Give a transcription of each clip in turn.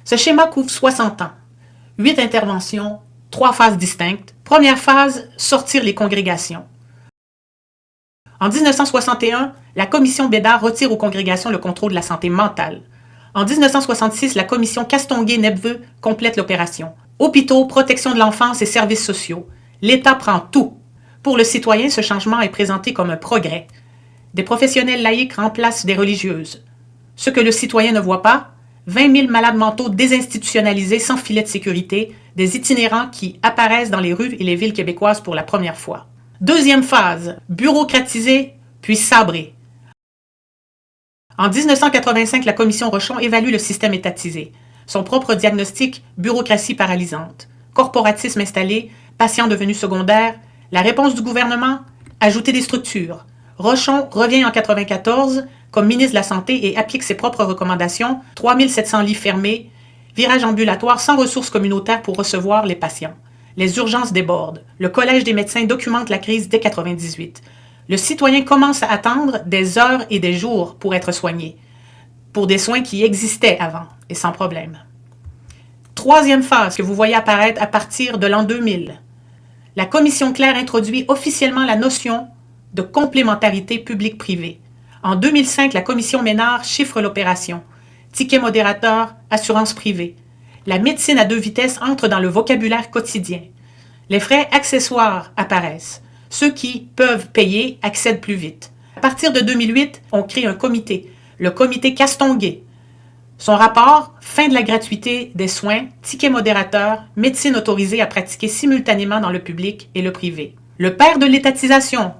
Ce schéma couvre 60 ans, 8 interventions, 3 phases distinctes. Première phase, sortir les congrégations. En 1961, la commission Bédard retire aux congrégations le contrôle de la santé mentale. En 1966, la commission Castonguay-Nepveux complète l'opération. Hôpitaux, protection de l'enfance et services sociaux. L'État prend tout. Pour le citoyen, ce changement est présenté comme un progrès. Des professionnels laïcs remplacent des religieuses. Ce que le citoyen ne voit pas, 20 000 malades mentaux désinstitutionnalisés sans filet de sécurité, des itinérants qui apparaissent dans les rues et les villes québécoises pour la première fois. Deuxième phase, bureaucratiser puis sabrer. En 1985, la commission Rochon évalue le système étatisé. Son propre diagnostic, bureaucratie paralysante. Corporatisme installé, patients devenus secondaires. La réponse du gouvernement, ajouter des structures. Rochon revient en 1994 comme ministre de la Santé et applique ses propres recommandations, 3700 lits fermés, virage ambulatoire sans ressources communautaires pour recevoir les patients. Les urgences débordent. Le Collège des médecins documente la crise dès 1998. Le citoyen commence à attendre des heures et des jours pour être soigné, pour des soins qui existaient avant et sans problème. Troisième phase que vous voyez apparaître à partir de l'an 2000. La commission Claire introduit officiellement la notion de complémentarité publique-privée. En 2005, la commission Ménard chiffre l'opération. Ticket modérateur, assurance privée. La médecine à 2 vitesses entre dans le vocabulaire quotidien. Les frais accessoires apparaissent. Ceux qui peuvent payer accèdent plus vite. À partir de 2008, on crée un comité, le comité Castonguay. Son rapport, fin de la gratuité des soins, ticket modérateur, médecine autorisée à pratiquer simultanément dans le public et le privé. Le père de l'étatisation,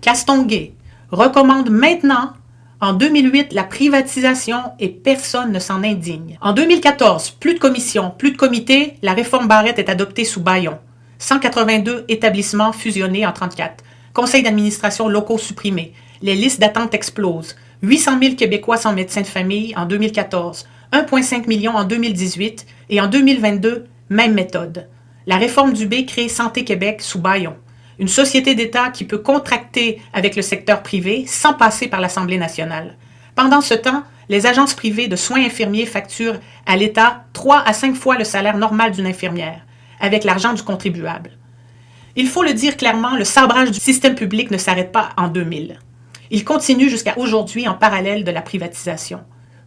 Castonguay, recommande maintenant, en 2008, la privatisation et personne ne s'en indigne. En 2014, plus de commissions, plus de comités, la réforme Barrette est adoptée sous bâillon. 182 établissements fusionnés en 34. Conseils d'administration locaux supprimés. Les listes d'attente explosent. 800 000 Québécois sans médecin de famille en 2014. 1,5 million en 2018 et en 2022, même méthode. La réforme Dubé crée Santé Québec sous bâillon. Une société d'État qui peut contracter avec le secteur privé sans passer par l'Assemblée nationale. Pendant ce temps, les agences privées de soins infirmiers facturent à l'État 3 à 5 fois le salaire normal d'une infirmière, avec l'argent du contribuable. Il faut le dire clairement, le sabrage du système public ne s'arrête pas en 2000. Il continue jusqu'à aujourd'hui en parallèle de la privatisation.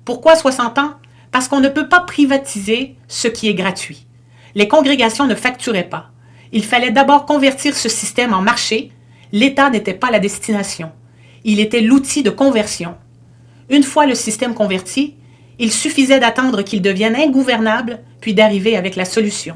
Pourquoi 60 ans? Parce qu'on ne peut pas privatiser ce qui est gratuit. Les congrégations ne facturaient pas. Il fallait d'abord convertir ce système en marché. L'État n'était pas la destination. Il était l'outil de conversion. Une fois le système converti, il suffisait d'attendre qu'il devienne ingouvernable, puis d'arriver avec la solution.